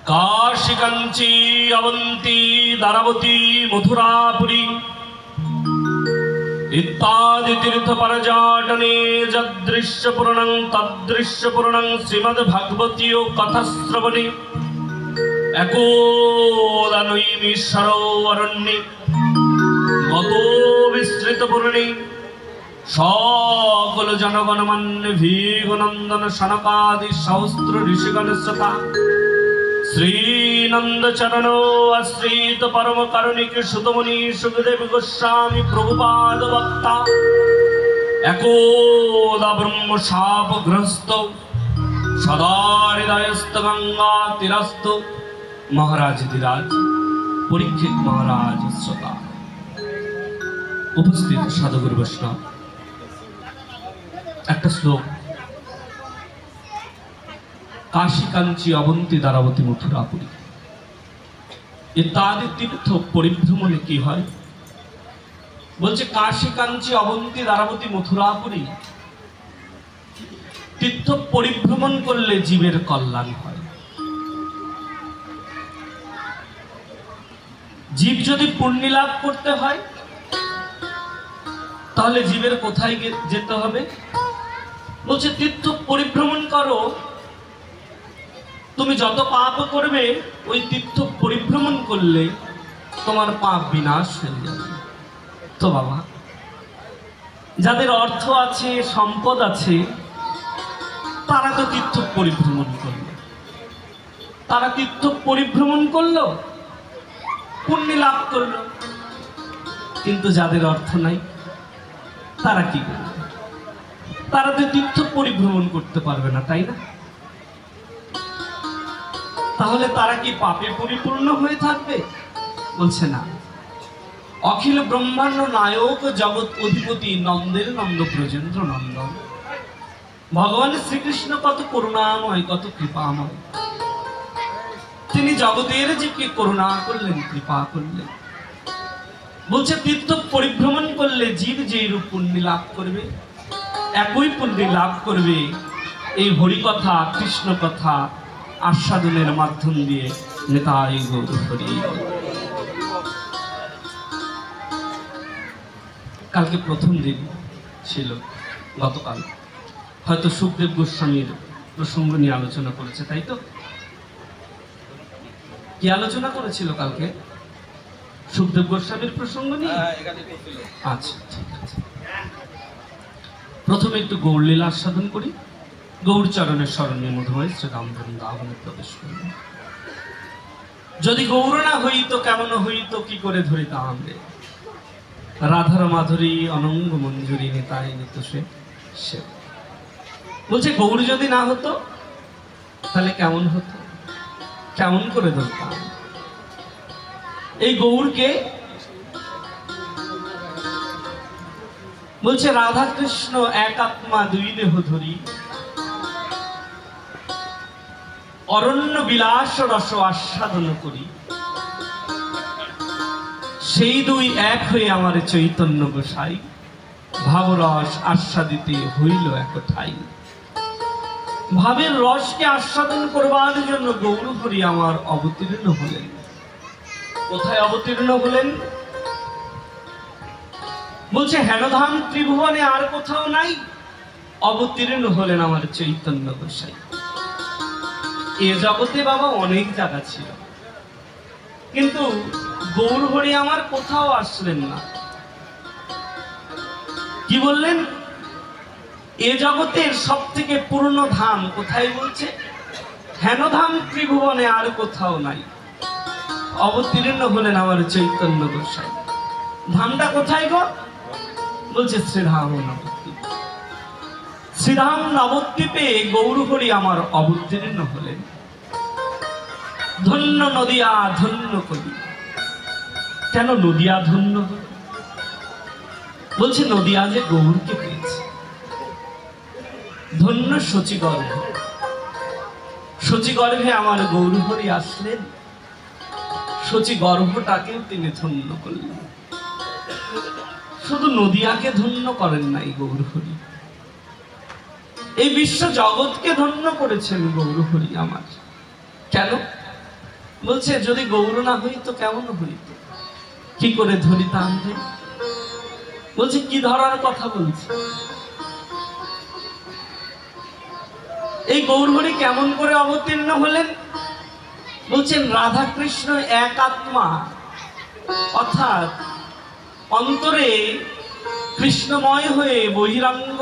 काशी कांची अवंती दारावती मथुरापुरी इत्यादि तीर्थ पर्यटने जदृश्यपूर्णं तदृश्यपूर्णं श्रीमद्भागवती कथाश्रवणे एकोदा नैमिषारण्ये गतो विस्तृतपूर्णे सकल जनगणमान्य भीगनंदन सनकादि सहस्र ऋषिगण सता श्रीनंदचरण आश्रित परम कारुणिक सुतमुनि सुखदेव गोस्वामी प्रभुपाद वक्ता एकोदा ब्रह्म शापग्रस्त सदा हृदयस्थ गंगा तीरस्थ महाराज धीराज परीक्षित महाराज श्रोता उपस्थित साधुगुरु वैष्णव एक श्लोक काशी कांची अवंती दारावती मथुरापुरी इत्यादि तीर्थ परिभ्रमणे की है बोलছে काशी कांची अवंती दारावती मथुरापुरी तीर्थ परिभ्रमण करले जीवेर कल्याण হয় जीव यदि पुण्य लाभ करते হয় তাহলে জীবের কোথায় যেতে হবে বলছে তীর্থ পরিভ্রমণ করো তুমি যত পাপ করবে ওই তীর্থ পরিভ্রমণ করলে তোমার পাপ বিনাশ হয়ে যাবে তো বাবা যাদের অর্থ আছে সম্পদ আছে তারা তো তীর্থ পরিভ্রমণ করলো তারা তীর্থ পরিভ্রমণ করলো পুণ্য লাভ করলো কিন্তু যাদের অর্থ নাই তারা কি করবে তারা তো তীর্থ পরিভ্রমণ করতে পারবে না তাই না তাহলে তারা কি পাপে পরিপূর্ণ হয়ে থাকবে বলছে না অখিল ব্রহ্মাণ্ড নায়ক জগৎ অধিপতি নন্দের নন্দ ব্রজেন্দ্র নন্দন ভগবান শ্রীকৃষ্ণ কত করুণাময় কত কৃপাময় তিনি জগতের জীবকে করুণা করলেন কৃপা করলেন বলছে তীর্থ পরিভ্রমণ করলে জীব যেই রূপ পুণ্য লাভ করবে একই পুণ্য লাভ করবে এই হরি কথা কৃষ্ণ কথা आस्वादनेर माध्यम दिए निताई गौर हरि कल के प्रथम दिन छिलो गतकाल हयतो सुखदेव गोस्वामीर प्रसंग निये आलोचना करेছে তাই তো কি আলোচনা করেছিল কালকে सुखदेव गोस्वामीर प्रसंग নিয়ে আচ্ছা ঠিক আছে প্রথমে একটু গৌর লীলা আস্বাদন করি गौर चरण शरण्य मधुमय श्री राम वृंदावन प्रवेश करलें यदि गौर ना हई तो केमन हई तो कि करे धरिताम रे राधार माधुरी अनंग मंजूरी निताई नित से बोलছে गौर यदि ना हतो ताहले केमन हतो केमन करे धरताम এই গৌরকে बोलছে राधा कृष्ण एक आत्मा दुई देह धरी अरण्य বিলাস रस आस्वादन करी সেই দুই এক হয়ে আমার চৈতন্য গোসাই ভাবরস आस्वादिते হইল এক ঠাই ভাবের রসকে आस्वादन করবার জন্য গৌর হরি আমার অবতীর্ণ হলেন কোথায় অবতীর্ণ হলেন বলছে হেনধাম ত্রিভুবনে আর কোথাও নাই অবতীর্ণ হলেন আমার চৈতন্য গোসাই ए जगते बाबा अनेक जगह छिलो किन्तु गौर हरि आमार कोथाओ आसलेन ना कि बोललेन ए जगतेर सबथेके पुरनो धाम कोथाय बोलछे हेनधाम त्रिभुवने आर कोथाओ नाई अवतीर्ण हलेन आमार चैतन्य गोसाई धामटा कोथाय गो बोलछे श्रीधाम नवद्वीप श्रीधाम नवद्वीपे गौर हरि आमार अवतीर्ण हलेन धन्य नदिया धन्य कवि केन नदिया धन्य बोलछे नदिया जे गौर के पेয়েছে धन्य शचीगर्भ शचीगर्भे आमार गौर हरि आसलेन शचीगर्भटाकेও তিনি ধন্য করলেন শুধু নদিয়াকে ধন্য করেন নাই গৌর হরি এই বিশ্ব জগৎকে ধন্য করেছেন গৌর হরি আমার কেন বলছে যদি গৌর না হইতো কেমন হইতো, কি করে ধরিতাম রে। বলছে কি ধরার কথা বলছে, এই গৌরহরি কেমন করে অবতীর্ণ হলেন। বলছেন রাধা কৃষ্ণ এক আত্মা, অর্থাৎ অন্তরে কৃষ্ণময় হয়ে বহিরাঙ্গ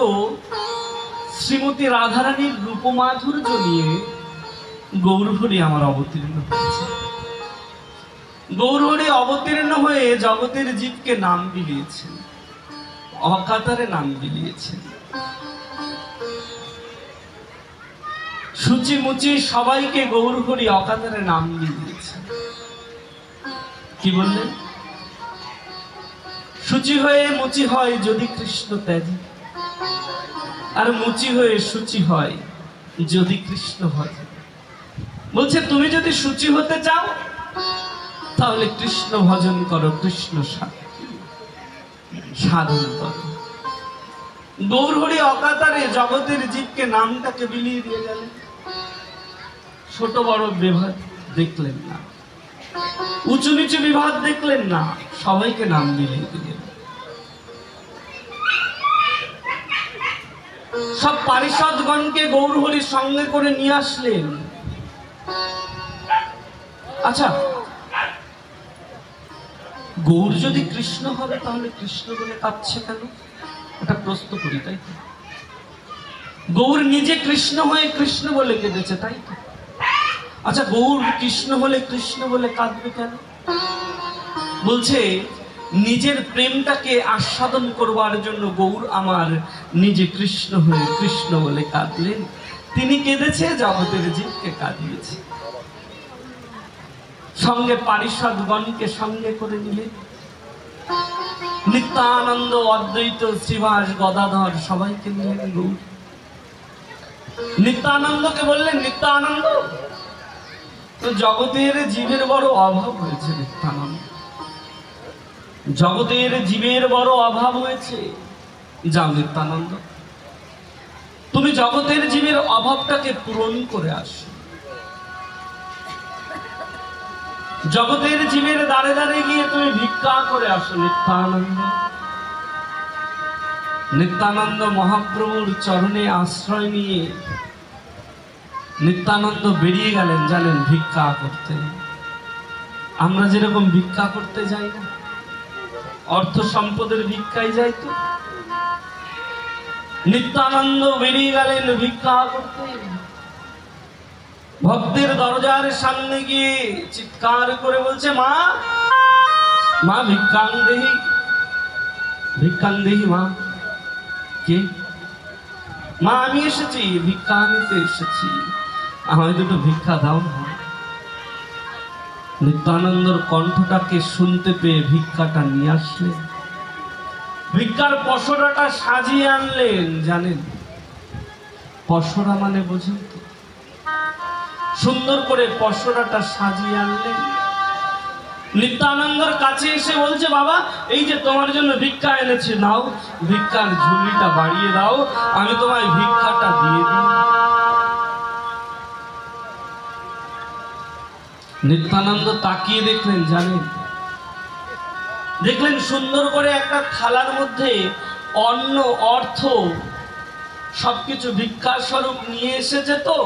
শ্রীমতী রাধারানীর রূপমাধুর্য নিয়ে গৌরহরি আমার অবতীর্ণ হয়েছে। গৌরহরি অবতীর্ণ হয়ে জগতের জীবকে নাম বিলিয়েছেন, অকাতারে নাম বিলিয়েছেন। সূচি মুচি সবাইকে গৌরহরি অকাতারে নাম বিলিয়েছেন। কি বললেন? সূচি হয়ে মুচি হয় যদি কৃষ্ণ ত্যাজি, আর মুচি হয়ে সূচি হয় যদি কৃষ্ণ ভজে। বলছে তুমি যদি সূচি হতে চাও তাহলে কৃষ্ণ ভজন করো, কৃষ্ণ সাধন করো। গৌরহরি অকাতারে জগতের জীবকে নামটাকে বিলিয়ে দিয়ে গেলেন। ছোট বড় বিভাগ দেখলেন না, উঁচু নিচু বিভাগ দেখলেন না, সবাইকে নাম বিলিয়ে দিলেন। সব পারিষদগণকে গৌরহরির সঙ্গে করে নিয়ে আসলেন। আচ্ছা, গৌর যদি কৃষ্ণ হবে তাহলে কৃষ্ণ বলে কাঁদছে কেন? এটা প্রশ্ন করি, তাই তো? গৌর নিজে কৃষ্ণ হয়ে কৃষ্ণ বলে কেঁদেছে, তাই তো? আচ্ছা, গৌর কৃষ্ণ হলে কৃষ্ণ বলে কাঁদবে কেন? বলছে নিজের প্রেমটাকে আস্বাদন করবার জন্য গৌর আমার নিজে কৃষ্ণ হয়ে কৃষ্ণ বলে কাঁদলেন। তিনি কেঁদেছে, জগতের জীবকে কাঁদিয়েছে। সঙ্গে পারিষদগণকে সঙ্গে করে নিলেন। নিত্যানন্দ, অদ্বৈত, শ্রীবাস, গদাধর সবাইকে নিলেন গৌর। নিত্যানন্দকে বললেন, নিত্যানন্দ, তো জগতের জীবের বড় অভাব হয়েছে। নিত্যানন্দ, জগতের জীবের বড় অভাব হয়েছে। যাও নিত্যানন্দ, তুমি জগতের জীবের অভাবটাকে পূরণ করে আসো। জগতের জীবের দ্বারে দ্বারে গিয়ে তুমি ভিক্ষা করে আসো। নিত্যানন্দ, নিত্যানন্দ মহাপ্রভুর চরণে আশ্রয় নিয়ে নিত্যানন্দ বেরিয়ে গেলেন, জানেন, ভিক্ষা করতে। আমরা যেরকম ভিক্ষা করতে যাই না, অর্থ সম্পদের ভিক্ষায় যাই, তো নিত্যানন্দ বেরিয়ে গেলেন ভিক্ষা করতে। ভক্তের দরজার সামনে গিয়ে চিৎকার করে বলছে, মা, মা ভিক্ষাং দেহি, ভিক্ষাং দেহি। মা কে? মা আমি এসেছি, ভিক্ষা নিতে এসেছি, আমায় দুটো ভিক্ষা দাও না। নিত্যানন্দর কণ্ঠটাকে শুনতে পেয়ে ভিক্ষাটা নিয়ে আসলেন। ভিক্ষার পসরাটা সাজিয়ে আনলেন। জানেন পসরা মানে বোঝেন তো? সুন্দর করে পসরাটা সাজিয়ে আনলেন। নিত্যানন্দর কাছে এসে বলছে, বাবা, এই যে তোমার জন্য ভিক্ষা এনেছি, নাও, ভিক্ষার ঝুলিটা বাড়িয়ে দাও, আমি তোমায় ভিক্ষাটা দিয়ে দিই। নিত্যানন্দ তাকিয়ে দেখলেন, জানেন, দেখলেন সুন্দর করে একটা থালার মধ্যে অন্ন, অর্থ সবকিছু ভিক্ষা স্বরূপ নিয়ে এসেছে। তো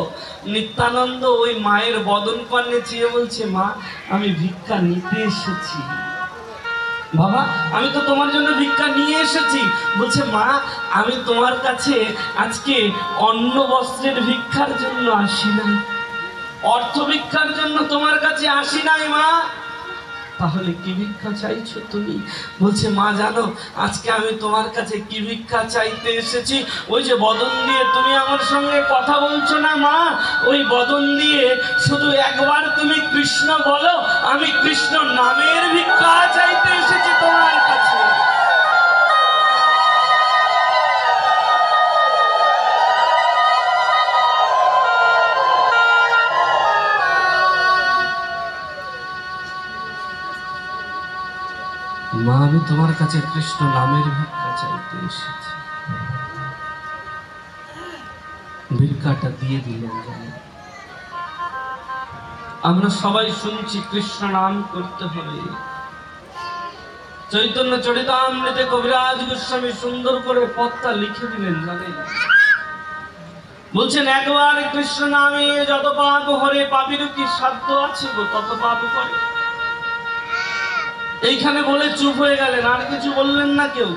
নিত্যানন্দ ওই মায়ের বদন পানে চেয়ে বলছে, মা, আমি ভিক্ষা নিতে এসেছি। বাবা, আমি তো তোমার জন্য ভিক্ষা নিয়ে এসেছি। বলছে, মা, আমি তোমার কাছে আজকে অন্ন বস্ত্রের ভিক্ষার জন্য আসি নাই, অর্থ ভিক্ষার জন্য তোমার কাছে আসি নাই। মা, তাহলে কি ভিক্ষা চাইছো তুমি? বলছে, মা, জানো আজকে আমি তোমার কাছে কি ভিক্ষা চাইতে এসেছি? ওই যে বদন দিয়ে তুমি আমার সঙ্গে কথা বলছো না মা, ওই বদন দিয়ে শুধু একবার তুমি কৃষ্ণ বলো, আমি কৃষ্ণ নামের ভিক্ষা চাইতে এসেছি তোমার কাছে। মা, আমি তোমার কাছে কৃষ্ণ নামের ভিক্ষা চাইতে এসেছি। ভিক্ষাটা দিয়ে দিলেন। আমরা সবাই শুনছি কৃষ্ণ নাম করতে হবে। চৈতন্য চরিতামৃতে কবিরাজ গোস্বামী সুন্দর করে পথটা লিখে দিলেন, জানেন? বলছেন একবার কৃষ্ণ নামে যত পাপ হরে, পাপীর কি সাধ্য আছে গো তত পাপ করে। এইখানে বলে চুপ হয়ে গেলেন, আর কিছু বললেন না কেউ।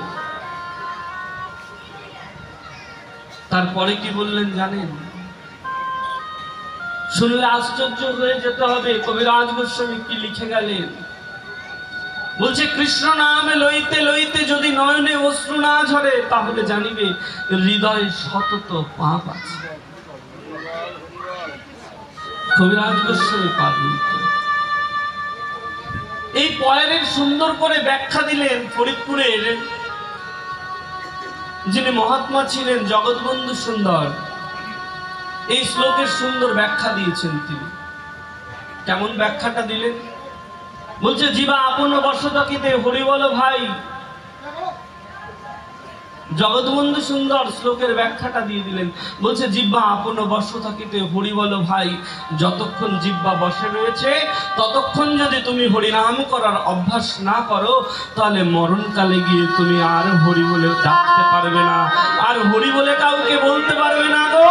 তারপরে কি বললেন জানেন? শুনলে আশ্চর্য হয়ে যেতে হবে। কবিরাজ গোস্বামী কি লিখে গেলেন? বলছে কৃষ্ণ নামে লইতে লইতে যদি নয়নে অশ্রু না ঝরে, তাহলে জানিবে হৃদয়ে সতত পাপ আছে। কবিরাজ গোস্বামী পাগল। এই পয়ের সুন্দর করে ব্যাখ্যা দিলেন ফরিদপুরের যিনি মহাত্মা ছিলেন জগৎবন্ধু সুন্দর। এই শ্লোকের সুন্দর ব্যাখ্যা দিয়েছেন তিনি। কেমন ব্যাখ্যাটা দিলেন? বলছে জীবা আপন বশ থাকিতে হরি বল ভাই। জগৎবন্ধু সুন্দর শ্লোকের ব্যাখ্যাটা দিয়ে দিলেন। বলছে জিহ্বা আপন বশ থাকিতে হরি বল ভাই। যতক্ষণ জিহ্বা বসে রয়েছে ততক্ষণ যদি তুমি হরিনাম করার অভ্যাস না করো, তাহলে মরণকালে গিয়ে তুমি আর হরি বলে ডাকতে পারবে না, আর হরি বলে কাউকে বলতে পারবে না গো।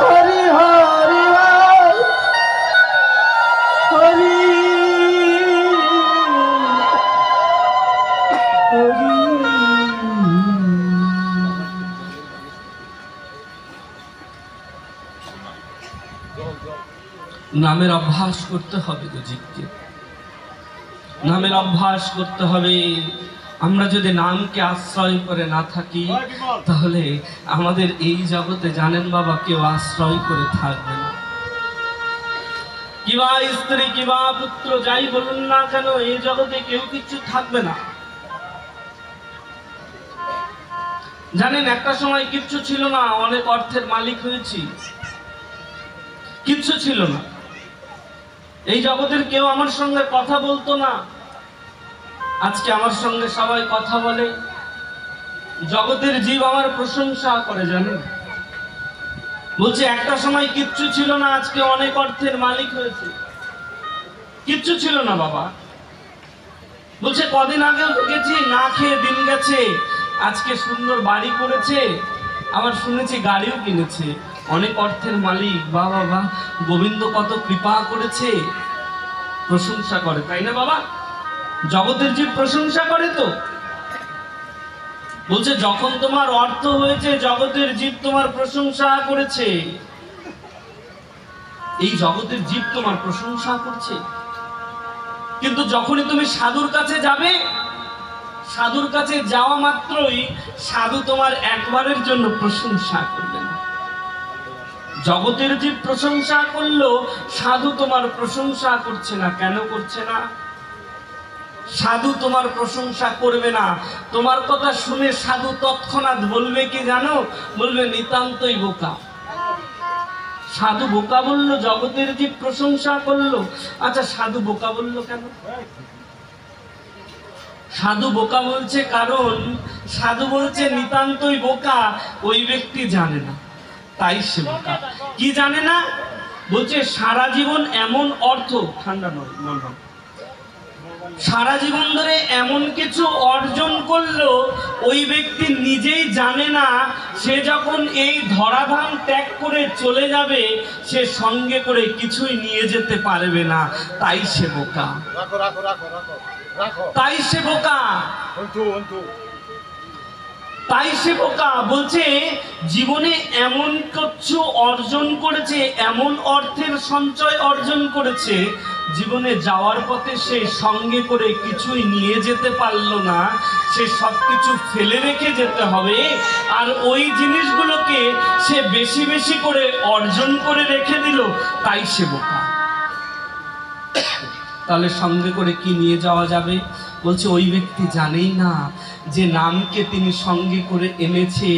হরি হরি হরি নামের অভ্যাস করতে হবে গো জীবকে, নামের অভ্যাস করতে হবে। আমরা যদি নামকে আশ্রয় করে না থাকি, তাহলে আমাদের এই জগতে জানেন বাবা কেউ আশ্রয় করে থাকবে না। কিবা স্ত্রী কিবা পুত্র যাই বলুন না কেন, এই জগতে কেউ কিছু থাকবে না। জানেন একটা সময় কিচ্ছু ছিল না, অনেক অর্থের মালিক হয়েছি, কিচ্ছু ছিল না। এই জগতের কেউ আমার সঙ্গে কথা বলতো না, আজকে আমার সঙ্গে সবাই কথা বলে। জগতের জীব আমার প্রশংসা করে, জানেন? বলছে একটা সময় কিচ্ছু ছিল না, আজকে অনেক অর্থের মালিক হয়েছে। কিচ্ছু ছিল না বাবা। বলছে কদিন আগেও দেখেছি না খেয়ে দিন গেছে, আজকে সুন্দর বাড়ি করেছে, আবার শুনেছি গাড়িও কিনেছে, অনেক অর্থের মালিক। বাবা বাবা, গোবিন্দ কত কৃপা করেছে, প্রশংসা করে, তাই না বাবা? জগতের জীব প্রশংসা করে তো। বলছে যখন তোমার অর্থ হয়েছে জগতের জীব তোমার প্রশংসা করেছে, এই জগতের জীব তোমার প্রশংসা করছে। কিন্তু যখনই তুমি সাধুর কাছে যাবে, সাধুর কাছে যাওয়া মাত্রই সাধু তোমার একবারের জন্য প্রশংসা করবে না। জগতের জীব প্রশংসা করলো, সাধু তোমার প্রশংসা করছে না। কেন করছে না? সাধু তোমার প্রশংসা করবে না। তোমার কথা শুনে সাধু তৎক্ষণাৎ বলবে কি জানো? বলবে নিতান্তই বোকা। সাধু বোকা বললো, জগতের জীব প্রশংসা করলো। আচ্ছা সাধু বোকা বললো কেন? সাধু বোকা বলছে কারণ সাধু বলছে নিতান্তই বোকা, ওই ব্যক্তি জানে না, তাই সে বোকা। কি জানে না? বলছে সারা জীবন এমন অর্থ, ঠান্ডা নয় নয়, সারা জীবন ধরে এমন কিছু অর্জন করলো, ওই ব্যক্তি নিজেই জানে না সে যখন এই ধরাধাম ত্যাগ করে চলে যাবে, সে সঙ্গে করে কিছুই নিয়ে যেতে পারবে না, তাই সে বোকা। তাই সে বোকা, তাই সে বোকা। বলছে জীবনে এমন কিছু অর্জন করেছে, এমন অর্থের সঞ্চয় অর্জন করেছে, জীবনে যাওয়ার পথে সে সঙ্গে করে কিছুই নিয়ে যেতে পারলো না, সে সবকিছু ফেলে রেখে যেতে হবে। আর ওই জিনিসগুলোকে সে বেশি বেশি করে অর্জন করে রেখে দিল, তাই সে বোকা। তাহলে সঙ্গে করে কি নিয়ে যাওয়া যাবে? বলছে ওই ব্যক্তি জানেই না যে নামকে তিনি সঙ্গে করে এনেছে,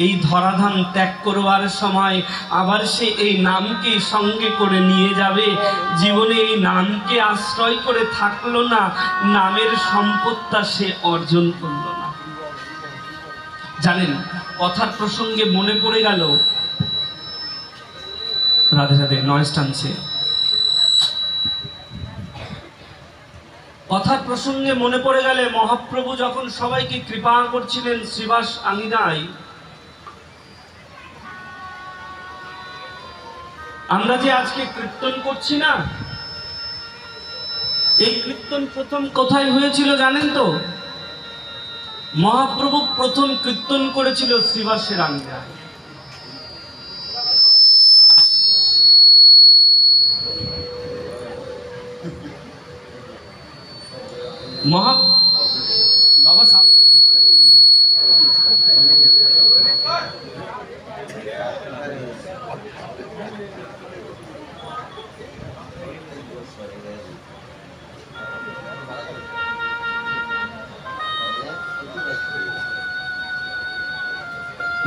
এই ধরাধাম ত্যাগ করবার সময় আবার সে এই নামকে সঙ্গে করে নিয়ে যাবে। জীবনে এই নামকে আশ্রয় করে থাকলো না, নামের সম্পদটা সে অর্জন করলো না। জানেন কথার প্রসঙ্গে মনে পড়ে গেল, রাধে রাধে, নয়েজ টানছে। কথার প্রসঙ্গে মনে পড়ে গেলে মহাপ্রভু যখন সবাইকে কৃপা করছিলেন শ্রীবাস আঙিনায়, আমরা যে আজকে কীর্তন করছি না, এই কীর্তন প্রথম কোথায় হয়েছিল জানেন তো? মহাপ্রভু প্রথম কীর্তন করেছিল শ্রীবাসের আঙিনায়। বাবা সাউন্ডটা কি করে?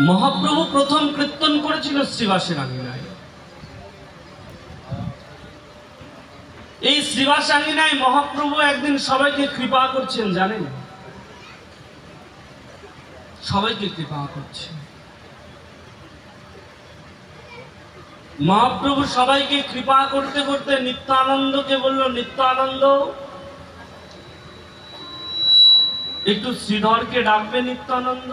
মহাপ্রভু প্রথম কীর্তন করেছিল শ্রীবাসের আঙিনায়। এই শ্রীবাস আঙিনায় মহাপ্রভু একদিন সবাইকে কৃপা করছেন, জানেন? সবাইকে কৃপা করছেন মহাপ্রভু। সবাইকে কৃপা করতে করতে নিত্যানন্দকে বলল, নিত্যানন্দ একটু শ্রীধরকে ডাকবে। নিত্যানন্দ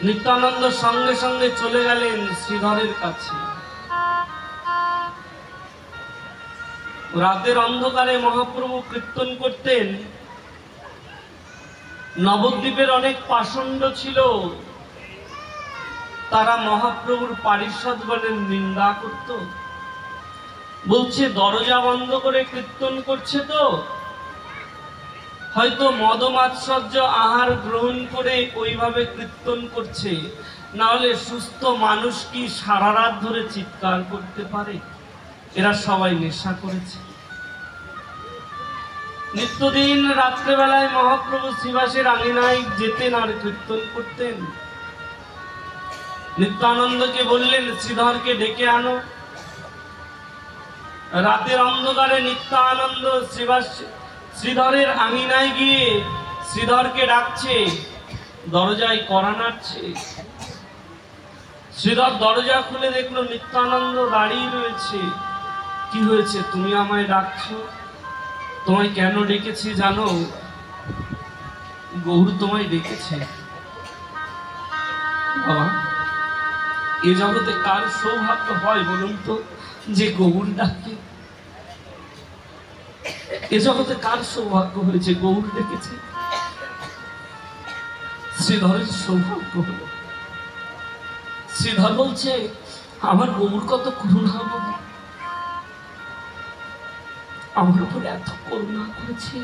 নিত্যানন্দ সঙ্গে সঙ্গে চলে গেলেন শ্রীধরের কাছে। রাতের অন্ধকারে মহাপ্রভু কীর্তন করতেন। নবদ্বীপের অনেক পাষণ্ড ছিল, তারা মহাপ্রভুর পারিষদগণের নিন্দা করত। বলছে দরজা বন্ধ করে কীর্তন করছে তো, হয়তো মদমাৎসর্য আহার গ্রহণ করে ওইভাবে কীর্তন করছে, না হলে সুস্থ মানুষ কি সারা রাত ধরে চিৎকার করতে পারে? এরা সবাই নেশা করেছে। নিত্যদিন রাত্রেবেলায় মহাপ্রভু শ্রীবাসের আঙিনায় যেতেন আর কীর্তন করতেন। নিত্যানন্দকে বললেন, শ্রীধরকে ডেকে আনো। রাতের অন্ধকারে নিত্যানন্দ শ্রীধরের আঙিনায় গিয়ে শ্রীধরকে ডাকছে, দরজায় কড়া নাড়ছে। শ্রীধর দরজা খুলে দেখলো নিত্যানন্দ দাঁড়িয়ে রয়েছে। কি হয়েছে, তুমি আমায় ডাকছো? তোমায় কেন ডেকেছি জানো? গৌর তোমায় ডেকেছে। বাবা, এ জগতে কার সৌভাগ্য হয় বলুন তো যে গৌর ডাকে? এ জগতে কার সৌভাগ্য হয়েছে গৌর ডেকেছে? শ্রীধরের সৌভাগ্য হলো। শ্রীধর বলছে, আমার গৌর কত করুণাময়ী, আমার উপরে এত করুণা করেছে।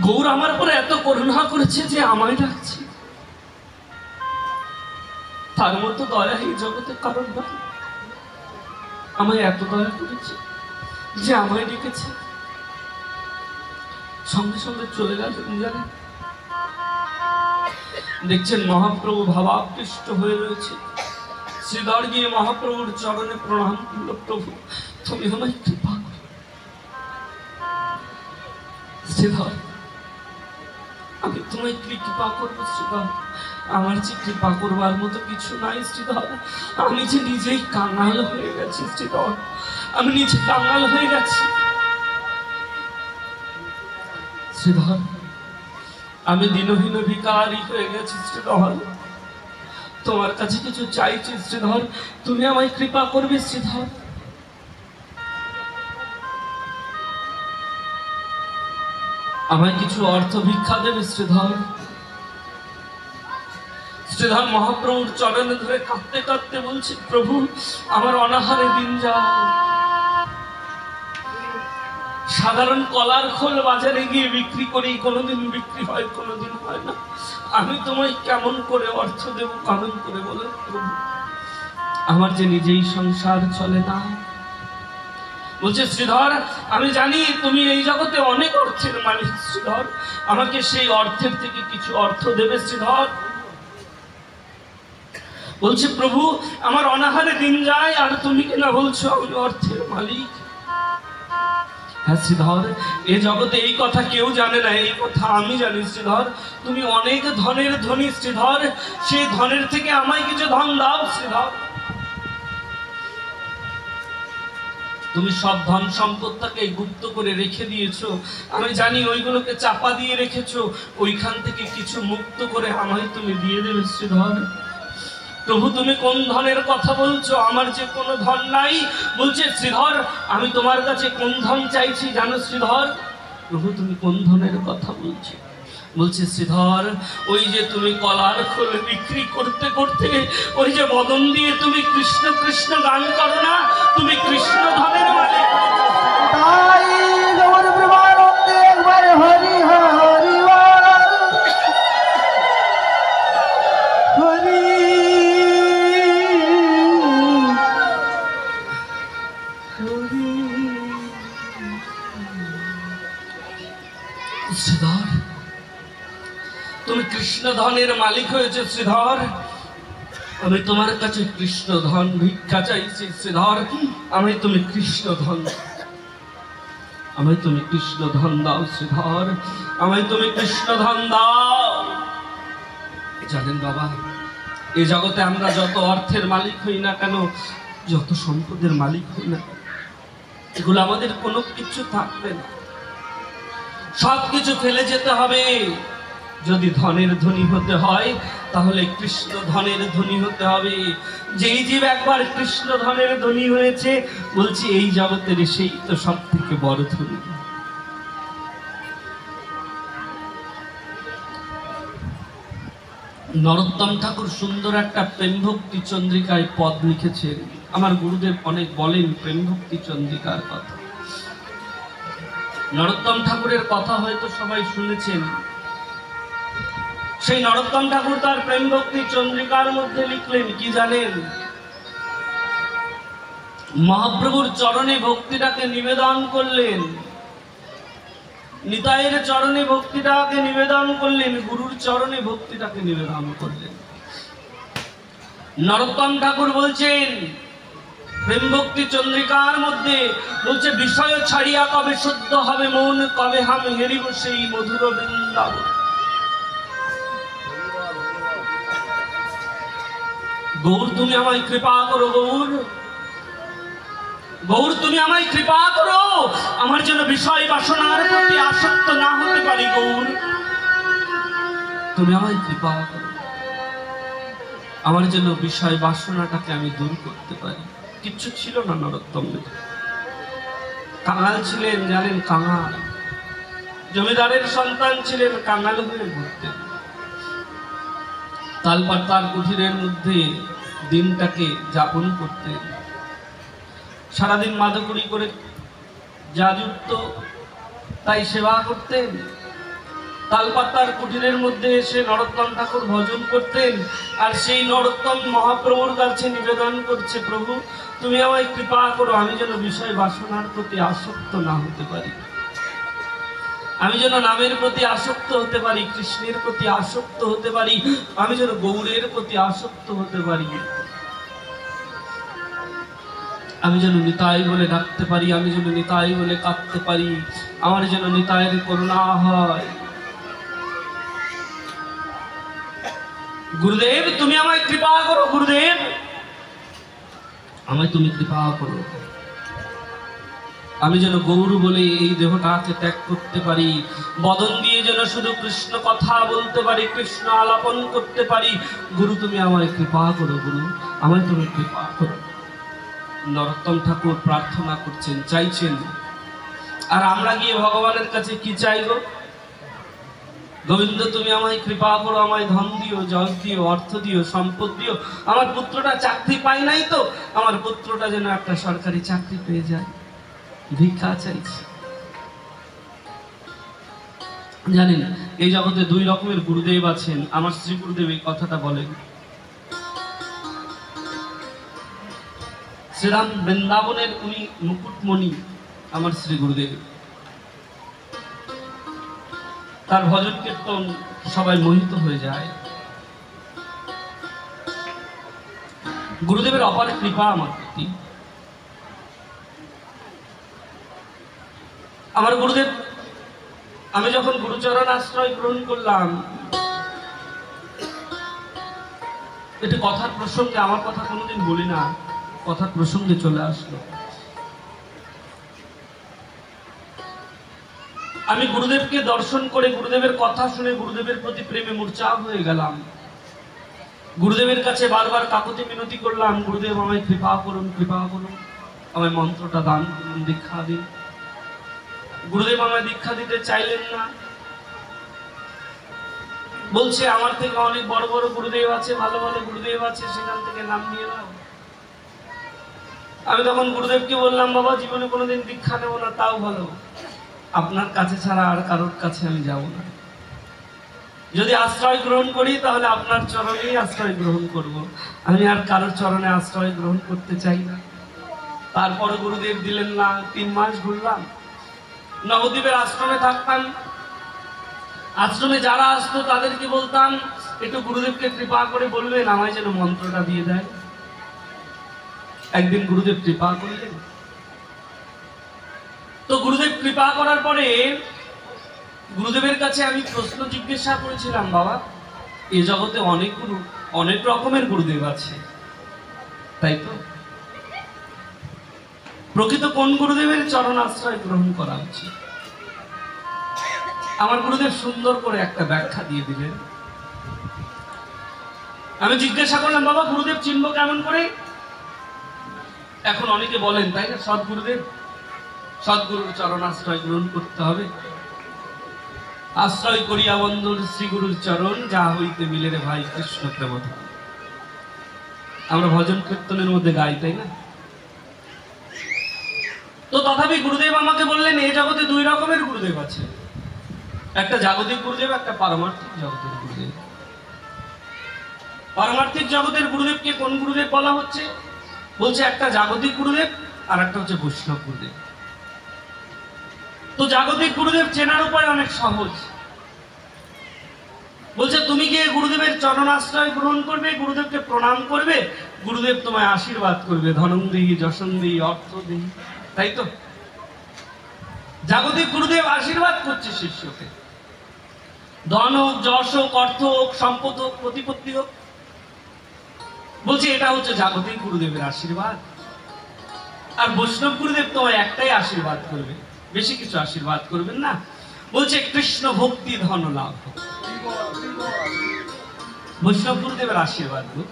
গৌর আমার উপরে এত করুণা করেছে যে আমায় ডাকছে। তার মতো দয়া এই জগতে কারণ নয়। আমায় এত দয়া করেছে যে আমায় ডেকেছে। সঙ্গে সঙ্গে চলে গেলেন। জানেন, দেখছেন মহাপ্রভু ভাবাকৃষ্ট হয়ে রয়েছে। শ্রীধর গিয়ে মহাপ্রভুর চরণে প্রণাম করল, প্রভু তুমি আমায় কৃপা করো। শ্রীধর, আমি তোমায় কৃপা করবো শ্রীধর, আমার যে কৃপা করবার মতো কিছু নাই শ্রীধর। আমি যে নিজেই কাঙাল হয়ে গেছি শ্রীধর, আমি নিজে কাঙাল হয়ে গেছি শ্রীধর। আমি দিনহীন ভিখারি হয়ে গেছি শ্রীধর। তোমার কাছে কিছু চাইছি শ্রীধর, তুমি আমায় কৃপা করবে শ্রীধর। আমায় কিছু অর্থ ভিক্ষা দেবে শ্রীধর। শ্রীধর মহাপ্রভুর চরণে ধরে কাঁদতে কাঁদতে বলছে, প্রভু আমার অনাহারে দিন যায়। সাধারণ কলার খোল বাজারে গিয়ে বিক্রি করি, কোনোদিন বিক্রি হয়, কোনোদিন হয় না। আমি তোমায় কেমন করে অর্থ দেব, কেমন করে বলে প্রভু? আমার যে নিজেই সংসার চলে না। বলছে শ্রীধর, আমি জানি তুমি এই জগতে অনেক অর্থের মালিক শ্রীধর, আমাকে সেই অর্থের থেকে কিছু অর্থ দেবে শ্রীধর। বলছে প্রভু আমার অনাহারে দিন যায়, আর তুমি কিনা বলছো আমি অর্থের মালিক। হ্যাঁ শ্রীধর, এ জগতে এই কথা কেউ জানে না, এই কথা আমি জানি শ্রীধর। তুমি অনেক ধনের ধনী শ্রীধর, সেই ধনের থেকে আমায় কিছু ধন দাও শ্রীধর। তুমি সব ধন সম্পদটাকে গুপ্ত করে রেখে দিয়েছো, আমি জানি ওইগুলোকে চাপা দিয়ে রেখেছো, ওইখান থেকে কিছু মুক্ত করে আমায় তুমি দিয়ে দেবে শ্রীধর। প্রভু তুমি কোন ধনের কথা বলছো? আমার যে কোনো ধন নাই। বলছে শ্রীধর আমি তোমার কাছে কোন ধন চাইছি জানো শ্রীধর? প্রভু তুমি কোন ধনের কথা বলছো? বলছে শ্রীধর ওই যে তুমি কলার খোল বিক্রি করতে করতে ওই যে বদন দিয়ে তুমি কৃষ্ণ কৃষ্ণ গান করো না, তুমি কৃষ্ণ ধনের মালিক। তাই গৌর ব্রহ্মানন্দে একবার হরি হরি হরি শ্রীধর তুমি কৃষ্ণ ধনের মালিক হয়েছে শ্রীধর, আমি তোমার কাছে কৃষ্ণ ধন ভিক্ষা চাইছি শ্রীধর। আমি তুমি কৃষ্ণ ধন, আমায় তুমি কৃষ্ণ ধন দাও শ্রীধর, আমায় তুমি কৃষ্ণ ধন দাও। জানেন বাবা, এই জগতে আমরা যত অর্থের মালিক হই না কেন, যত সম্পদের মালিক হই না, এগুলো আমাদের কোনো কিছু থাকবে না, সব কিছু ফেলে যেতে হবে। যদি ধনের ধনী হতে হয় তাহলে কৃষ্ণ ধনের ধনী হতে হবে। যেই জীব একবার কৃষ্ণ ধনের ধনী হয়েছে, বলছি এই জগতের সেই তো সব থেকে বড় ধনী। নরোত্তম ঠাকুর সুন্দর একটা প্রেম ভক্তি চন্দ্রিকায় পদ লিখেছেন। আমার গুরুদেব অনেক বলেন প্রেম ভক্তি চন্দ্রিকার কথা। নরোত্তম ঠাকুরের কথা হয়তো সবাই শুনেছেন। সেই নরোত্তম ঠাকুর তার প্রেম ভক্তি চন্দ্রিকার মধ্যে লিখলেন কি জানেন? মহাপ্রভুর চরণে ভক্তিটাকে নিবেদন করলেন, নিতাইয়ের চরণে ভক্তিটাকে নিবেদন করলেন, গুরুর চরণে ভক্তিটাকে নিবেদন করলেন। নরোত্তম ঠাকুর বলছেন প্রেম ভক্তি চন্দ্রিকার মধ্যে, বলছে বিষয় ছাড়িয়া কবে শুদ্ধ হবে মন, কবে হাম হেরিব সেই মধুর বৃন্দাবন। গৌর তুমি আমায় কৃপা করো, গৌর গৌর তুমি আমায় কৃপা করো, আমার যেন বিষয় বাসনার প্রতি আসক্ত না হতে পারি। গৌর তুমি আমায় কৃপা করো, আমার যেন বিষয় বাসনাটাকে আমি দূর করতে পারি। কিচ্ছু ছিল না নরোত্তম, কাঙাল ছিলেন জানেন, কাঙাল, জমিদারের সন্তান ছিলেন, কাঙাল হয়ে ঘুরতেন। তালপাতার কুঠিরের মধ্যে দিনটাকে যাপন করতেন, সারাদিন মাদকুড়ি করে যা জুটত তাই সেবা করতেন। তালপাতার কুঠিরের মধ্যে এসে নরোত্তম ঠাকুর ভজন করতেন, আর সেই নরোত্তম মহাপ্রভুর কাছে নিবেদন করছে প্রভু তুমি আমায় কৃপা করো, আমি যেন বিষয় বাসনার প্রতি আসক্ত না হতে পারি, আমি যেন নামের প্রতি আসক্ত হতে পারি, কৃষ্ণের প্রতি আসক্ত হতে পারি, আমি যেন গৌরের প্রতি আসক্ত হতে পারি, আমি যেন নিতাই বলে ডাকতে পারি, আমি যেন নিতাই বলে কাঁদতে পারি, আমার যেন নিতাইয়ের করুণা হয়। গুরুদেব তুমি আমায় কৃপা করো, গুরুদেব আমায় তুমি কৃপা করো, আমি যেন গৌর বলে এই দেহটাকে ত্যাগ করতে পারি, বদন দিয়ে যেন শুধু কৃষ্ণ কথা বলতে পারি, কৃষ্ণ আলাপন করতে পারি। গুরু তুমি আমায় কৃপা করো, গুরু আমায় তুমি কৃপা করো। নরোত্তম ঠাকুর প্রার্থনা করছেন, চাইছেন। আর আমরা গিয়ে ভগবানের কাছে কি চাইব? গোবিন্দ তুমি আমায় কৃপা করো, আমায় ধন দিও, যশ দিও, অর্থ দিও, সম্পদ দিও, আমার পুত্রটা চাকরি পায় নাই তো, আমার পুত্রটা যেন একটা সরকারি চাকরি পেয়ে যায়, ভিক্ষা চাইছি। জানেন এই জগতে দুই রকমের গুরুদেব আছেন। আমার শ্রী গুরুদেব এই কথাটা বলেন। শ্রীরাম বৃন্দাবনের উনি মুকুটমণি আমার শ্রী গুরুদেব, তার ভজন কীর্তন সবাই মোহিত হয়ে যায়। গুরুদেবের অপার কৃপা আমার প্রতি। আমার গুরুদেব, আমি যখন গুরুচরণ আশ্রয় গ্রহণ করলাম, এটি কথার প্রসঙ্গে, আমার কথা কোনোদিন বলি না, কথার প্রসঙ্গে চলে আসলো। আমি গুরুদেবকে দর্শন করে, গুরুদেবের কথা শুনে গুরুদেবের প্রতি প্রেমে মূর্ছা হয়ে গেলাম। গুরুদেবের কাছে বারবার কাকুতি মিনতি করলাম, গুরুদেব আমায় কৃপা করুন, কৃপা করুন, আমায় মন্ত্রটা দান করুন, দীক্ষা দিন। গুরুদেব আমায় দীক্ষা দিতে চাইলেন না, বলছে আমার থেকে অনেক বড় বড় গুরুদেব আছে, ভালো ভালো গুরুদেব আছে, সেখান থেকে নাম নিয়ে নাও। আমি তখন গুরুদেবকে বললাম, বাবা জীবনে কোনোদিন দীক্ষা নেব না, তাও ভালো, আপনার কাছে ছাড়া আর কারোর কাছে আমি যাব না। যদি আশ্রয় গ্রহণ করি তাহলে আপনার চরণেই আশ্রয় গ্রহণ করব, আমি আর কারোর চরণে আশ্রয় গ্রহণ করতে চাই না। তারপরে গুরুদেব দিলেন না। 3 মাস ঘুরলাম, নবদ্বীপের আশ্রমে থাকতাম। আশ্রমে যারা আসতো তাদেরকে বলতাম, একটু গুরুদেবকে কৃপা করে বলবেন আমায় যেন মন্ত্রটা দিয়ে দেয়। একদিন গুরুদেব কৃপা করলেন। তো গুরুদেব কৃপা করার পরে গুরুদেবের কাছে আমি প্রশ্ন জিজ্ঞাসা করেছিলাম, বাবা এই জগতে অনেক রকমের গুরুদেব আছে, তাই তো? প্রকৃত কোন গুরুদেবের চরণ আশ্রয় গ্রহণ করা উচিত? আমার গুরুদেব সুন্দর করে একটা ব্যাখ্যা দিয়ে দিলেন। আমি জিজ্ঞাসা করলাম, বাবা গুরুদেব চিনব কেমন করে? এখন অনেকে বলেন, তাই না, সদ্গুরুদেব, সদ্গুরুর চরণ আশ্রয় গ্রহণ করতে হবে। আশ্রয় করিয়া বন্ধুর শ্রীগুরুর চরণ, যা হইতে মিলে রে ভাই কৃষ্ণ প্রেম। আমরা ভজন কীর্তনের মধ্যে গাই, তাই না? তো তথাপি গুরুদেব আমাকে বললেন, এই জগতে 2 রকমের গুরুদেব আছে, একটা জাগতিক গুরুদেব, একটা পারমার্থিক জগতের গুরুদেব। পারমার্থিক জগতের গুরুদেবকে কোন গুরুদেব বলা হচ্ছে? বলছে একটা জাগতিক গুরুদেব আর একটা হচ্ছে বৈষ্ণব গুরুদেব। তো জাগতিক গুরুদেব চেনার উপায় অনেক সহজ। বলছে তুমি গিয়ে গুরুদেবের চরণাশ্রয় গ্রহণ করবে, গুরুদেবকে প্রণাম করবে, গুরুদেব তোমায় আশীর্বাদ করবে, ধনং দেহি, যশং দেহি, অর্থ দেহি, তাই তো? জাগতিক গুরুদেব আশীর্বাদ করছে শিষ্যকে, ধন হোক, যশ হোক, অর্থ হোক, সম্পদ হোক, প্রতিপত্তি হোক। বলছে এটা হচ্ছে জাগতিক গুরুদেবের আশীর্বাদ। আর বৈষ্ণব গুরুদেব তোমায় একটাই আশীর্বাদ করবে, বেশি কিছু আশীর্বাদ করবেন না। বলছে কৃষ্ণ ভক্তি ধন লাভ হোক। বৈষ্ণব গুরুদেবের আশীর্বাদ হোক।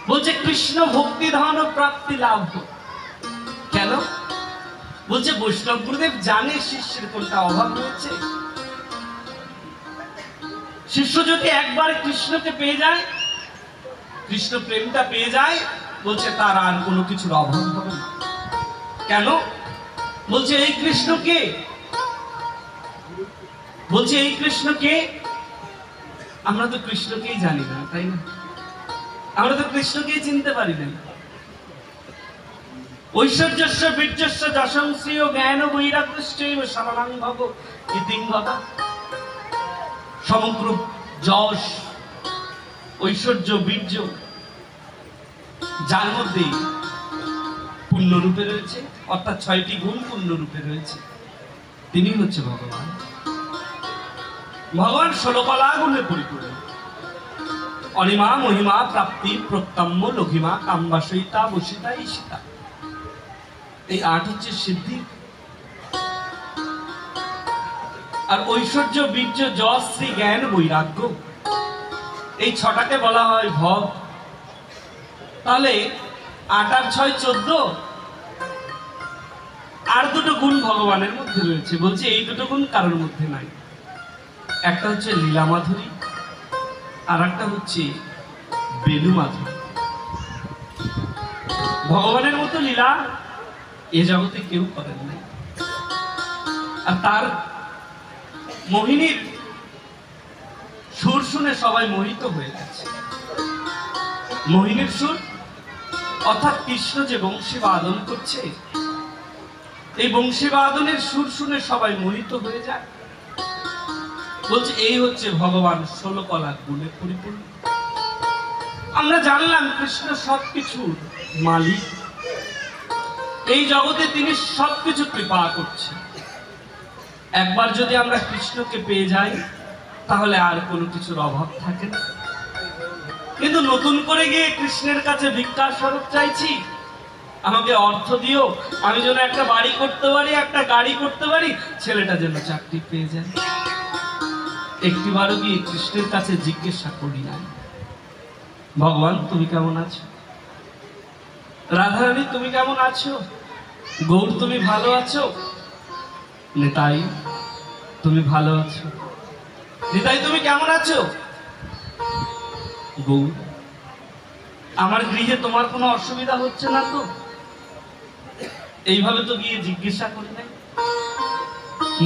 বলছে কৃষ্ণ ভক্তি ধন প্রাপ্তি লাভ হোক। কেন? বলছে বৈষ্ণব গুরুদেব জানে শিষ্যের কোনটা অভাব রয়েছে। শিষ্য যদি একবার কৃষ্ণকে পেয়ে যায়, কৃষ্ণ প্রেমটা পেয়ে যায়, বলছে তার আর কোনো কিছুর অভাব হবে না। কেন? বলছে এই কৃষ্ণকে, বলছে এই কৃষ্ণকে, আমরা তো কৃষ্ণকেই জানি না, তাই না? আমরা তো কৃষ্ণকেই চিনতে পারি না। ঐশ্বর্যস্য বীর্যস্য যশং শ্রিয় জ্ঞান বৈরাগ্যশ্চৈব শরণাং ভব ইতিং ভবা। সমগ্র যশ, ঐশ্বর্য, বীর্য, যার মধ্যে পূর্ণরূপে রয়েছে, অর্থাৎ 6টি গুণ পূর্ণরূপে রয়েছে, তিনি হচ্ছে ভগবান। ভগবান 16 কলা গুণে পরিপূর্ণ। অনিমা মহিমা প্রাপ্তি প্রত্যম্য লঘিমা কাম্বাসিতা বসিতা ঈশিতা। এই 8 হচ্ছে সিদ্ধি। আর ঐশ্বর্য, বীর্য, যশ, শ্রী, জ্ঞান, বৈরাগ্য, এই 6টাকে বলা হয় ভব। তাহলে 8 আর 6 14। আর 2টো গুণ ভগবানের মধ্যে রয়েছে। বলছে এই 2টো গুণ কারোর মধ্যে নাই। একটা হচ্ছে লীলা মাধুরী, আর একটা হচ্ছে বেনু মাধুরী। ভগবানের মতো লীলা এ জগতে কেউ করেন নাই। আর তার মোহিনীর সুর শুনে সবাই মোহিত হয়ে গেছে। মোহিনীর সুর অর্থাৎ কৃষ্ণ যে বংশী বাদন করছে, এই বংশী বাদনের সুর শুনে সবাই মোহিত হয়ে যায়। বলছে এই হচ্ছে ভগবান 16 কলা গুণে পরিপূর্ণ। আমরা জানলাম কৃষ্ণ সবকিছুর মালিক, এই জগতে তিনি সবকিছু কৃপা করছেন। একবার যদি আমরা কৃষ্ণকে পেয়ে যাই তাহলে আর কোনো কিছুর অভাব থাকে না। কিন্তু নতুন করে গিয়ে কৃষ্ণের কাছে ভিক্ষার স্বরূপ চাইছি, আমাকে অর্থ দিও, আমি যেন একটা বাড়ি করতে পারি, একটা গাড়ি করতে পারি, ছেলেটা যেন চাকরি পেয়ে যায়। একটিবারও গিয়ে কৃষ্ণের কাছে জিজ্ঞাসা করি না, ভগবান তুমি কেমন আছো, রাধারানী তুমি কেমন আছো, গৌর তুমি ভালো আছো, নিতাই তুমি ভালো আছো, নিতাই তুমি কেমন আছো, গৌর আমার গৃহে তোমার কোনো অসুবিধা হচ্ছে না তো? এইভাবে তো গিয়ে জিজ্ঞাসা করি নাই।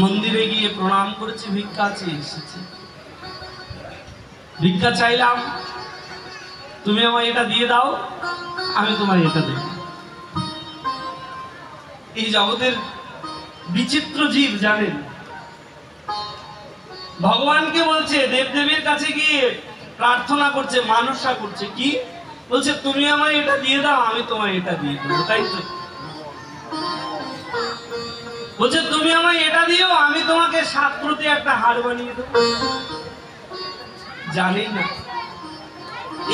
মন্দিরে গিয়ে প্রণাম করেছি, ভিক্ষা চেয়ে এসেছি, ভিক্ষা চাইলাম, তুমি আমায় এটা দিয়ে দাও, আমি তোমায় এটা দেব। এই জগতের বিচিত্র জীব জানেন, ভগবানকে বলছে, দেবদেবীর কাছে গিয়ে প্রার্থনা করছে, মানসা করছে, কি বলছে, তুমি আমায় এটা দিয়ে দাও, আমি তোমায় এটা দিয়ে দেবো, তাই তো? বলছে তুমি আমায় এটা দিও, আমি তোমাকে 7 প্রতি একটা হার বানিয়ে দেবো। জানি না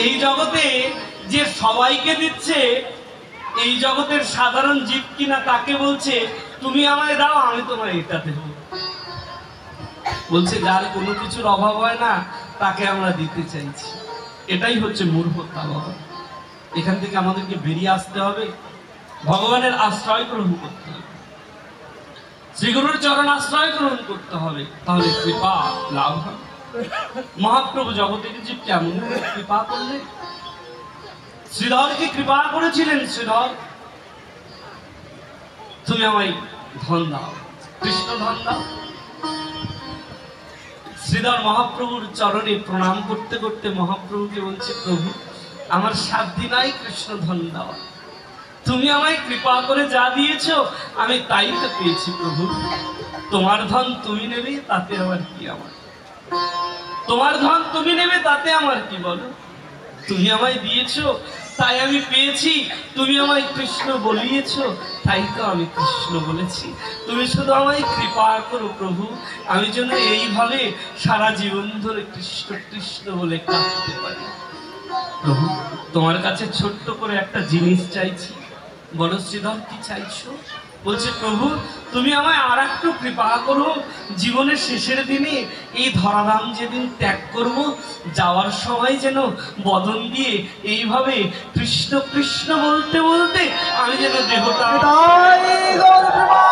এই জগতে যে সবাইকে দিচ্ছে, এই জগতের সাধারণ জীব কিনা তাকে বলছে তুমি আমায় দাও, আমি তোমায় এটা দেব। বলছে যার কোনো কিছুর অভাব হয় না তাকে আমরা দিতে চাইছি। এটাই হচ্ছে মূর্খতা বাবা। এখান থেকে আমাদেরকে বেরিয়ে আসতে হবে, ভগবানের আশ্রয় গ্রহণ করতে হবে, শ্রীগুরুর চরণ আশ্রয় গ্রহণ করতে হবে, তাহলে কৃপা লাভ হবে। মহাপ্রভু জগতের জীব কেমন কৃপা করলেন, শ্রীধরকে কৃপা করেছিলেন, শ্রীধর তুমি আমায় ধন দাও, কৃষ্ণ ধন দাও। শ্রীধর মহাপ্রভুর চরণে প্রণাম করতে করতে মহাপ্রভুকে বলছে, প্রভু আমার সাধ্য নাই কৃষ্ণ ধন দাও, তুমি আমায় কৃপা করে যা দিয়েছো আমি তাই তো পেয়েছি প্রভু। তোমার ধন তুমি নেবে, তাতে আমার কি, আমার তোমার ধন তুমি নেবে, তাতে আমার কি বলো? তুমি আমায় দিয়েছো তাই আমি পেয়েছি, তুমি আমায় কৃষ্ণ বলিয়েছো তাই তো আমি কৃষ্ণ বলেছি। তুমি শুধু আমায় কৃপা করো প্রভু, আমি যেন এইভাবে সারা জীবন ধরে কৃষ্ণ কৃষ্ণ বলে কাঁদতে পারি। প্রভু তোমার কাছে ছোট্ট করে একটা জিনিস চাইছি। বলো শ্রীধর কি চাইছো? বলছে প্রভু তুমি আমায় আর একটু কৃপা করো, জীবনের শেষের দিনে এই ধরাধাম যেদিন ত্যাগ করব, যাওয়ার সময় যেন বদন দিয়ে এইভাবে কৃষ্ণ কৃষ্ণ বলতে বলতে আমি যেন দেহটা নিতাই গৌর প্রেমানন্দে